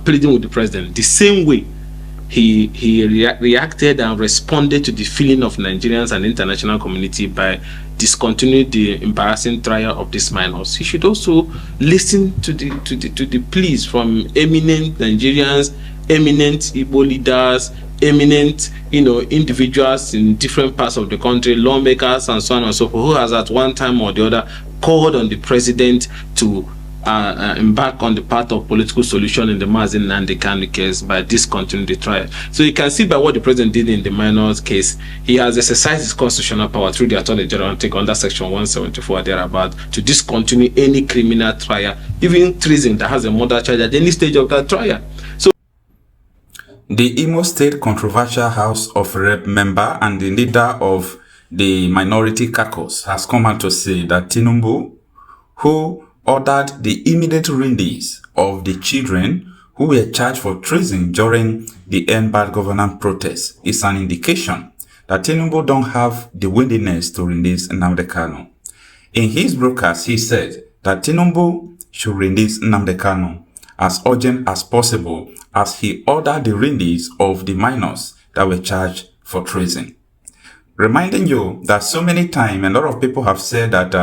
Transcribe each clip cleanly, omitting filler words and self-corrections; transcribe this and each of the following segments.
pleading with the president, the same way he reacted and responded to the feeling of Nigerians and international community by discontinuing the embarrassing trial of these minors. He should also listen to the pleas from eminent Nigerians, eminent Igbo leaders, eminent individuals in different parts of the country, lawmakers and so on and so forth, who has at one time or the other called on the president to embark on the path of political solution in the Nnamdi Kanu case by discontinuing the trial. So you can see by what the president did in the minors case, he has exercised his constitutional power through the Attorney General take under Section 174 thereabout to discontinue any criminal trial, even treason that has a murder charge at any stage of that trial. So the Imo State Controversial House of Rep member and the leader of the minority caucus has come out to say that Tinubu, who ordered the immediate release of the children who were charged for treason during the End Bad Governance protest, is an indication that Tinubu don't have the willingness to release Nnamdi Kanu. In his broadcast, he said that Tinubu should release Nnamdi Kanu as urgent as possible, as he ordered the release of the minors that were charged for treason. Reminding you that so many times a lot of people have said that,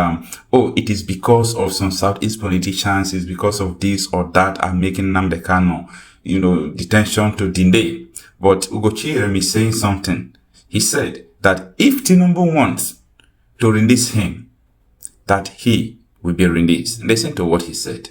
oh, it is because of some Southeast politicians, it's because of this or that are making Nnamdi Kanu, detention to delay. But Ugochinyere is saying something. He said that if Tinubu wants to release him, that he will be released. Listen to what he said.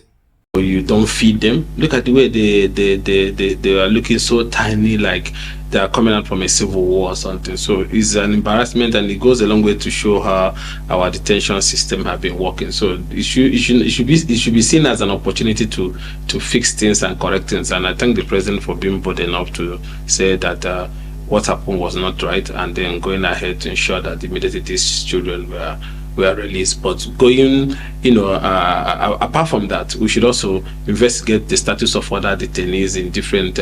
You don't feed them. Look at the way they are looking so tiny, like they are coming out from a civil war or something. So it's an embarrassment, and it goes a long way to show how our detention system have been working. So it should be seen as an opportunity to fix things and correct things. And I thank the president for being bold enough to say that what happened was not right, and then going ahead to ensure that immediately these children were released. But going, apart from that, we should also investigate the status of other detainees in different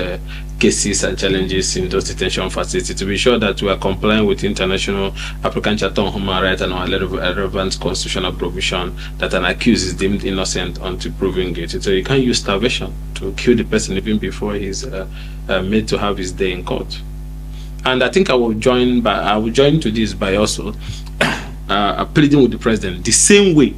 cases and challenges in those detention facilities to be sure that we are complying with international African Charter on Human Rights and our relevant constitutional provision that an accused is deemed innocent until proven guilty. So you can't use starvation to kill the person even before he's made to have his day in court. And I think I will join to this by also pleading with the president, the same way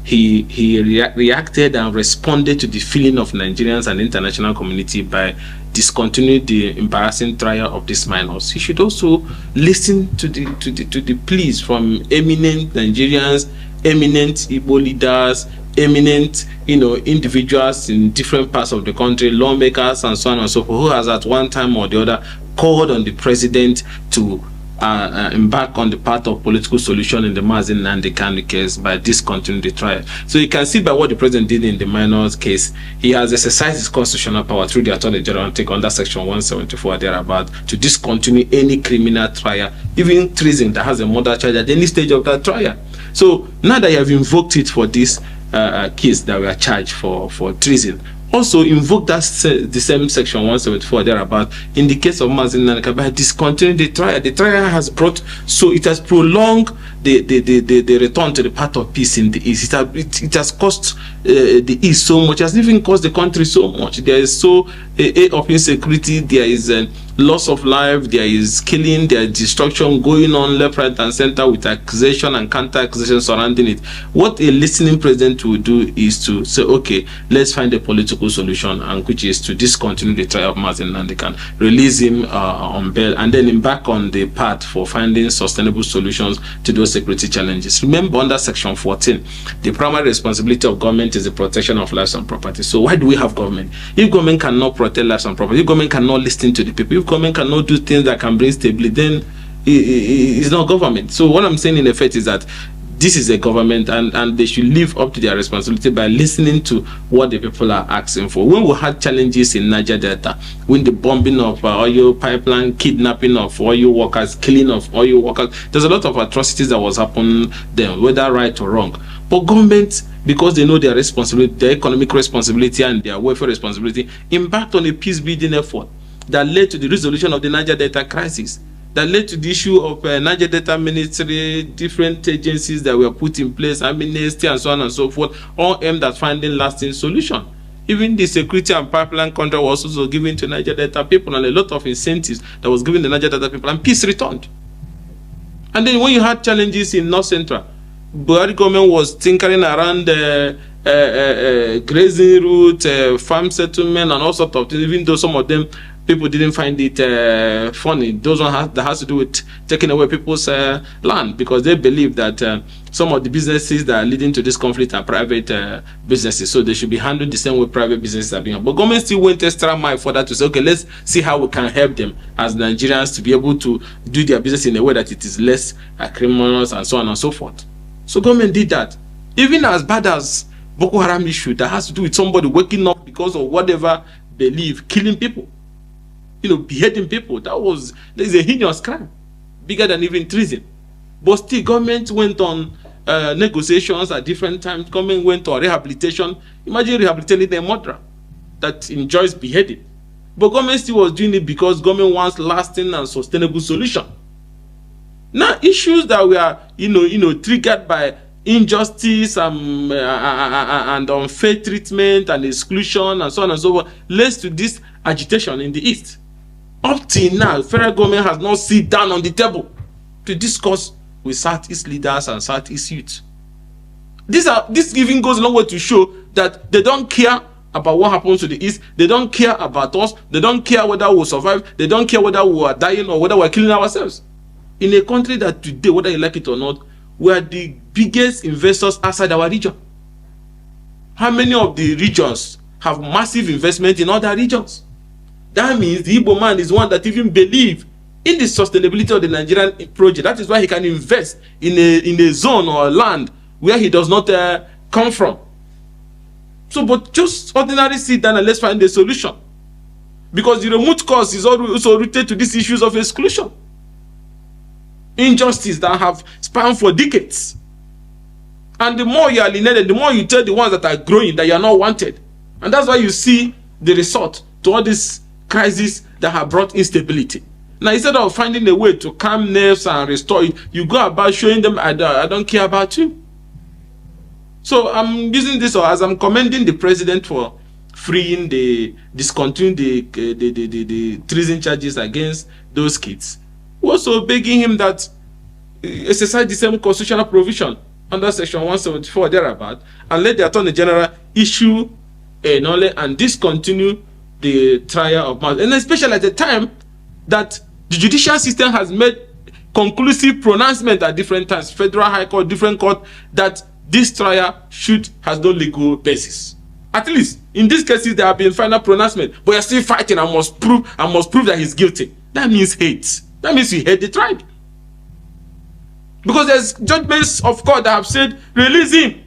he reacted and responded to the feeling of Nigerians and international community by discontinuing the embarrassing trial of these minors. He should also listen to the pleas from eminent Nigerians, eminent Igbo leaders, eminent individuals in different parts of the country, lawmakers and so on and so forth, who has at one time or the other called on the president to embark on the path of political solution in the Nnamdi Kanu case by discontinuing the trial. So you can see by what the president did in the minors case, he has exercised his constitutional power through the Attorney General take under Section 174 thereabout to discontinue any criminal trial, even treason that has a murder charge at any stage of that trial. So now that you have invoked it for this case that we are charged for treason, also invoke that the same Section 174 thereabout in the case of Nnamdi Kanu by discontinuing the trial. The trial has it has prolonged the return to the path of peace in the East. It has cost the East so much. It has even cost the country so much. There is of insecurity. There is loss of life. There is killing. There is destruction going on left, right, and center with accusation and counter-accusation surrounding it. What a listening president will do is to say, okay, let's find a political solution, and which is to discontinue the trial of Nnamdi Kanu, release him on bail, and then embark on the path for finding sustainable solutions to those security challenges. Remember, under Section 14, the primary responsibility of government is the protection of lives and property. So why do we have government? If government cannot protect lives and property, if government cannot listen to the people, if government cannot do things that can bring stability, then it's not government. So what I'm saying in effect is that this is a government, and they should live up to their responsibility by listening to what the people are asking for. When we had challenges in Niger Delta, when the bombing of oil pipeline, kidnapping of oil workers, killing of oil workers, there's a lot of atrocities that was happening then, whether right or wrong. But government, because they know their responsibility, their economic responsibility and their welfare responsibility, embarked on a peace-building effort that led to the resolution of the Niger Delta crisis, that led to the issue of Niger Delta Ministry, different agencies that were put in place, Amnesty and so on and so forth, all aimed at finding lasting solution. Even the security and pipeline contract was also given to Niger Delta people, and a lot of incentives that was given to Niger Delta people, and peace returned. And then when you had challenges in North Central, Buhari government was tinkering around grazing route, farm settlement, and all sorts of things, even though some of them people didn't find it funny. Those ones that has to do with taking away people's land, because they believe that some of the businesses that are leading to this conflict are private businesses, so they should be handled the same way private businesses are being. But government still went extra mile for that to say, okay, let's see how we can help them as Nigerians to be able to do their business in a way that it is less criminal and so on and so forth. So government did that. Even as bad as Boko Haram issue that has to do with somebody waking up because of whatever belief, killing people, beheading people, that is a heinous crime, bigger than even treason. But still, government went on negotiations at different times. Government went on rehabilitation. Imagine rehabilitating a murderer that enjoys beheading. But government still was doing it because government wants lasting and sustainable solution. Now, issues that were, triggered by injustice and unfair treatment and exclusion and so on and so forth leads to this agitation in the East. Up till now, federal government has not sit down on the table to discuss with Southeast leaders and Southeast youth. This even goes a long way to show that they don't care about what happens to the East. They don't care about us. They don't care whether we'll survive. They don't care whether we are dying or whether we're killing ourselves. In a country that today, whether you like it or not, we are the biggest investors outside our region. How many of the regions have massive investment in other regions? That means the Igbo man is one that even believe in the sustainability of the Nigerian project. That is why he can invest in a zone or a land where he does not come from. So, but just ordinarily sit down and let's find a solution. Because the root cause is also rooted to these issues of exclusion. Injustice that have spanned for decades. And the more you are alienated, the more you tell the ones that are growing that you are not wanted. And that's why you see the result to all these crises that have brought instability. Now, instead of finding a way to calm nerves and restore it, you go about showing them, I don't care about you. So I'm using this as I'm commending the president for freeing discontinuing the treason charges against those kids. We're also begging him that exercise the same constitutional provision under section 174 thereabout, and let the Attorney General issue a knowledge and discontinue the trial of Marcel. And especially at the time that the judicial system has made conclusive pronouncement at different times, federal high court, different court, that this trial has no legal basis. At least in these cases there have been final pronouncement, but you're still fighting and must prove that he's guilty. That means hate. That means you hate the tribe. Because there's judgments of court that have said, release him.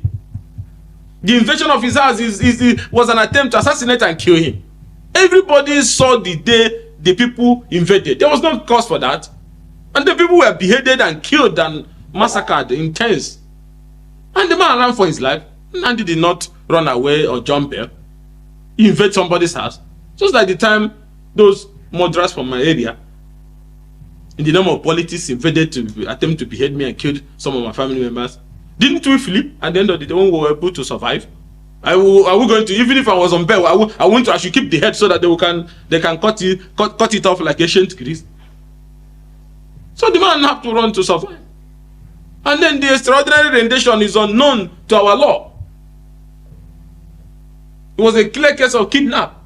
The invasion of his house was an attempt to assassinate and kill him. Everybody saw the day the people invaded. There was no cause for that. And the people were beheaded and killed and massacred in tens. And the man ran for his life. And he did not run away or jump there. He invaded somebody's house. Just like the time those murderers from my area, in the name of politics, invaded to attempt to behead me and killed some of my family members. Didn't we flee? At the end of the day, when we were able to survive, are we going to, even if I was on bail, I should keep the head so that they can cut it off like ancient Greece. So the man have to run to survive. And then the extraordinary rendition is unknown to our law. It was a clear case of kidnap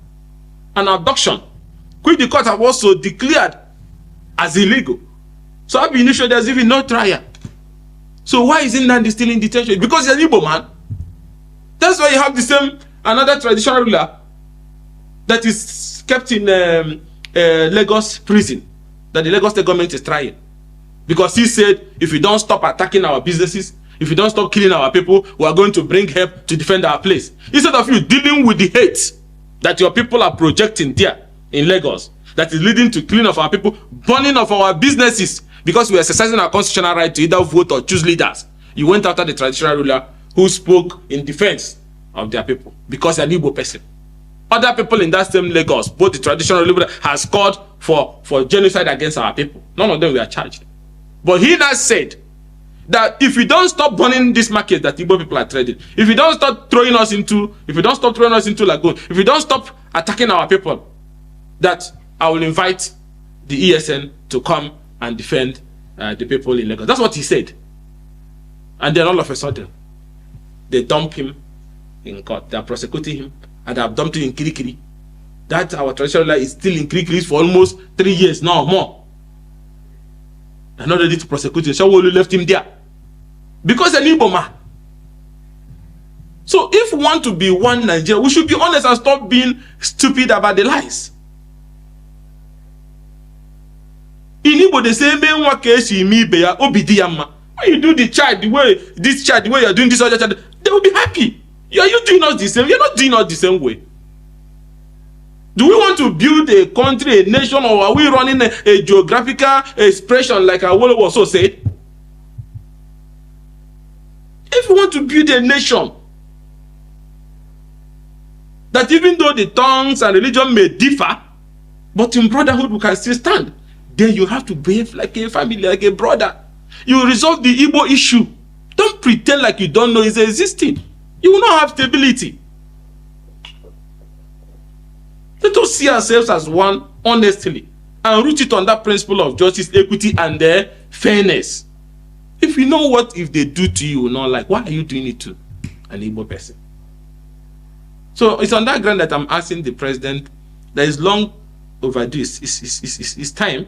and abduction, which the court have also declared as illegal. So ab initio, there's even no trial. So why isn't Nnamdi still in detention? Because he's an Igbo man. That's why you have the same another traditional ruler that is kept in Lagos prison, that the Lagos state government is trying. Because he said, if you don't stop attacking our businesses, if you don't stop killing our people, we are going to bring help to defend our place. Instead of you dealing with the hate that your people are projecting there in Lagos, that is leading to killing of our people, burning of our businesses, because we are exercising our constitutional right to either vote or choose leaders. You went after the traditional ruler who spoke in defense of their people because they're an Igbo person. Other people in that same Lagos, both the traditional ruler has called for genocide against our people. None of them were charged. But he now said that if we don't stop burning this market that Igbo people are trading, if we don't stop throwing us into lagoon, if we don't stop attacking our people, that I will invite the ESN to come and defend the people in Lagos. That's what he said. And then all of a sudden, they dump him in court. They are prosecuting him, and they have dumped him in Kirikiri. That our traditional leader is still in Kirikiri for almost 3 years now, more. They're not ready to prosecute him. Sowore left him there because an Igbo man. So if we want to be one Nigeria, we should be honest and stop being stupid about the lies. In Igbo, they say, when you do the child the way you're doing this other child, they will be happy. Are you doing us the same? You're not doing us the same way. Do we want to build a country, a nation, or are we running a geographical expression like Awolowo also said? If we want to build a nation, that even though the tongues and religion may differ, but in brotherhood we can still stand, then you have to behave like a family, like a brother. You resolve the Igbo issue. Don't pretend like you don't know it's existing. You will not have stability. Let us see ourselves as one honestly and root it on that principle of justice, equity, and fairness. If you know what if they do to you, not like, why are you doing it to an Igbo person? So it's on that ground that I'm asking the president that is long overdue. It's time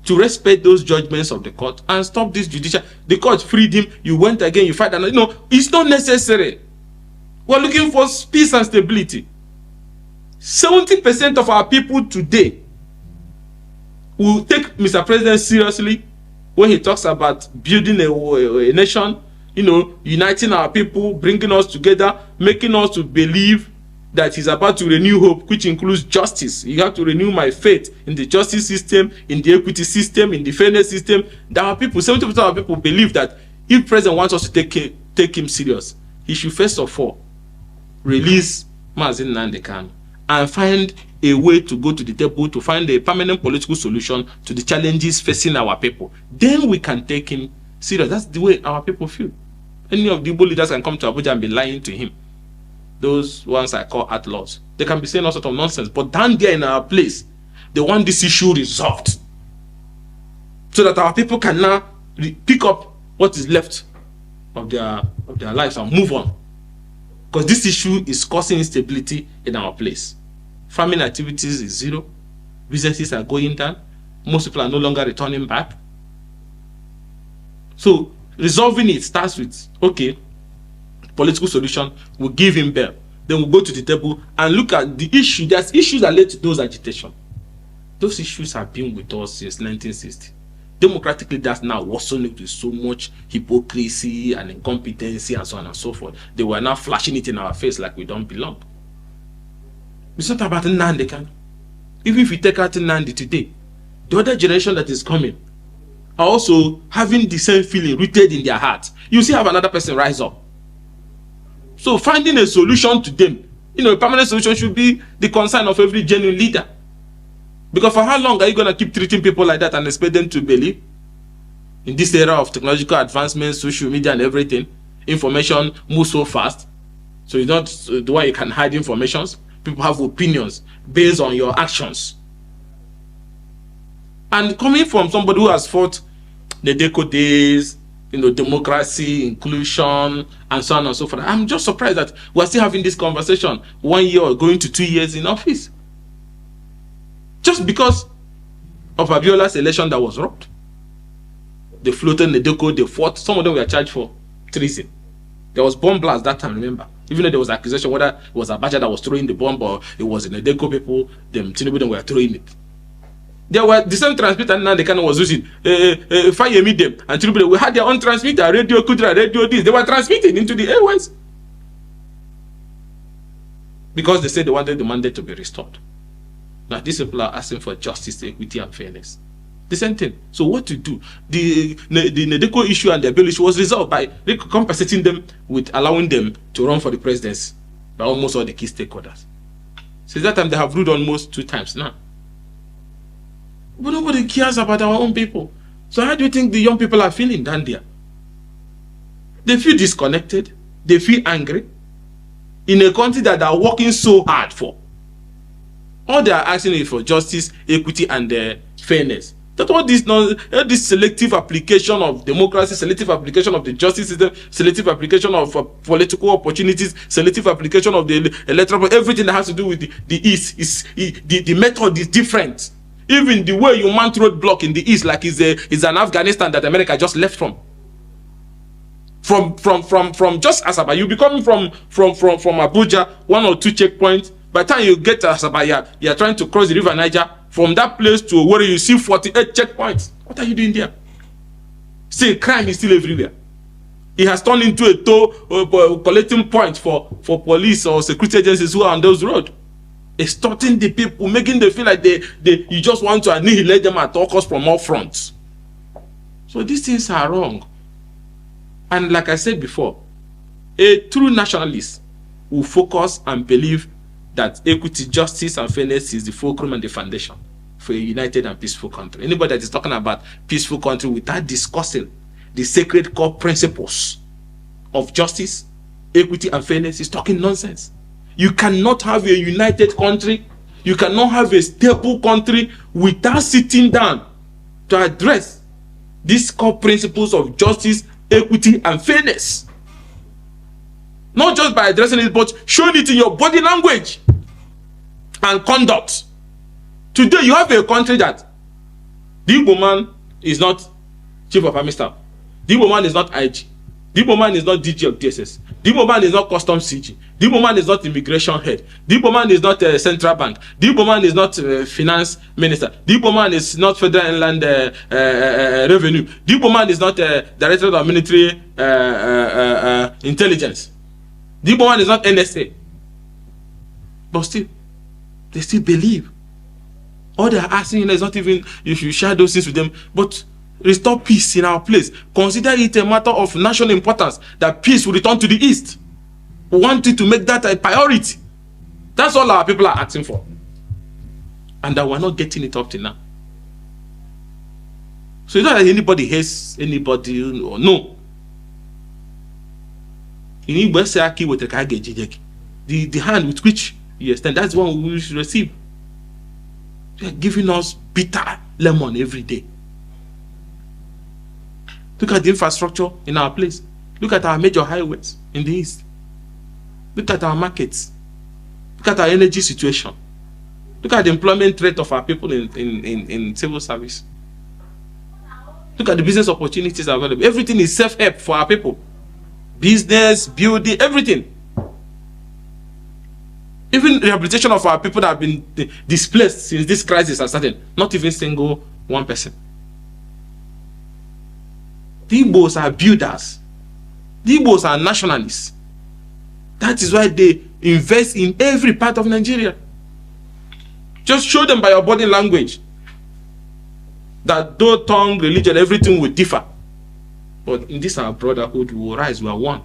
to respect those judgments of the court and stop this judicial. The court freed him, you went again, you fight another. No, it's not necessary. We're looking for peace and stability. 70% of our people today will take Mr. President seriously when he talks about building a nation, uniting our people, bringing us together, making us to believe that he's about to renew hope, which includes justice. You have to renew my faith in the justice system, in the equity system, in the fairness system. That our people, 70% of our people believe that if the president wants us to take him serious, he should first of all release Nnamdi Kanu and find a way to go to the table to find a permanent political solution to the challenges facing our people. Then we can take him serious. That's the way our people feel. Any of the Igbo leaders can come to Abuja and be lying to him. Those ones I call outlaws. They can be saying all sorts of nonsense, but down there in our place, they want this issue resolved so that our people can now pick up what is left of their lives and move on. Because this issue is causing instability in our place. Farming activities is zero. Businesses are going down. Most people are no longer returning back. So resolving it starts with, okay, political solution, we'll give him bail. Then we'll go to the table and look at the issue. There's issues that led to those agitation. Those issues have been with us since 1960. Democratic leaders now worsened with so much hypocrisy and incompetency and so on and so forth. They were now flashing it in our face like we don't belong. It's not about Nnamdi Kanu. Even if we take out Nnamdi today, the other generation that is coming are also having the same feeling rooted in their hearts. You see, have another person rise up. So finding a solution to them, a permanent solution should be the concern of every genuine leader. Because for how long are you going to keep treating people like that and expect them to believe? In this era of technological advancements, social media and everything, information moves so fast. So you don't the way you can hide information. People have opinions based on your actions. And coming from somebody who has fought the Deco days, democracy, inclusion, and so on and so forth, I'm just surprised that we're still having this conversation 1 year or going to 2 years in office. Just because of Abiola's election that was robbed. They floated Nedeko, they fought. Some of them were charged for treason. There was bomb blast that time, remember? Even though there was accusation whether it was Abacha that was throwing the bomb or it was the Nedeko people, them Tinubu Don't were throwing it. There were the same transmitter now they kind of was using. Fire meet them and Tinubu, we had their own transmitter, radio Kudra, radio this. They were transmitting into the airways. Because they said they wanted the mandate to be restored. Now these people are asking for justice, equity, and fairness. The same thing. So what to do? The Nedeko issue and the bill issue was resolved by compensating them with allowing them to run for the presidency by almost all the key stakeholders. Since that time, they have ruled almost 2 times now. But nobody cares about our own people. So how do you think the young people are feeling down there? They feel disconnected. They feel angry. In a country that they are working so hard for. All they are asking is for justice, equity, and fairness. That's what this selective application of democracy, selective application of the justice system, selective application of political opportunities, selective application of the electoral, everything that has to do with the East, the method is different. Even the way you mount roadblock in the East, like is an Afghanistan that America just left from. From just Asaba, you be coming from Abuja, 1 or 2 checkpoints. By the time you get to Asaba, you are trying to cross the river Niger. From that place to where you see 48 checkpoints. What are you doing there? See, crime is still everywhere. It has turned into a toll collecting point for police or security agencies who are on those roads. Extorting the people, making them feel like you just want to annihilate them at all costs from all fronts. So these things are wrong. And like I said before, a true nationalist will focus and believe that equity, justice, and fairness is the fulcrum and the foundation for a united and peaceful country. Anybody that is talking about peaceful country without discussing the sacred core principles of justice, equity, and fairness is talking nonsense. You cannot have a united country, you cannot have a stable country without sitting down to address these core principles of justice, equity, and fairness. Not just by addressing it, but showing it in your body language and conduct. Today, you have a country that the Igbo man is not chief of army staff. The Igbo man is not IG. The Igbo man is not DG of DSS. The Igbo man is not customs CG. The Igbo man is not immigration head. The Igbo man is not central bank. The Igbo man is not finance minister. The Igbo man is not federal inland revenue. The Igbo man is not director of military intelligence. The Igbo man is not NSA. But still, they still believe. All they are asking is not even if you share those things with them, but restore peace in our place. Consider it a matter of national importance that peace will return to the East. We want you to make that a priority. That's all our people are asking for. And that we're not getting it up till now. So it's not that anybody hates anybody or no. The hand with which you extend, that's the one we should receive. They are giving us bitter lemon every day. Look at the infrastructure in our place. Look at our major highways in the East. Look at our markets. Look at our energy situation. Look at the employment rate of our people in civil service. Look at the business opportunities available. Everything is self-help for our people. Business, building, everything. Even rehabilitation of our people that have been displaced since this crisis has started. Not even single one person. The Igbos are builders. The Igbos are nationalists. That is why they invest in every part of Nigeria. Just show them by your body language that though tongue, religion, everything will differ. But in this our brotherhood, we will rise, we are one.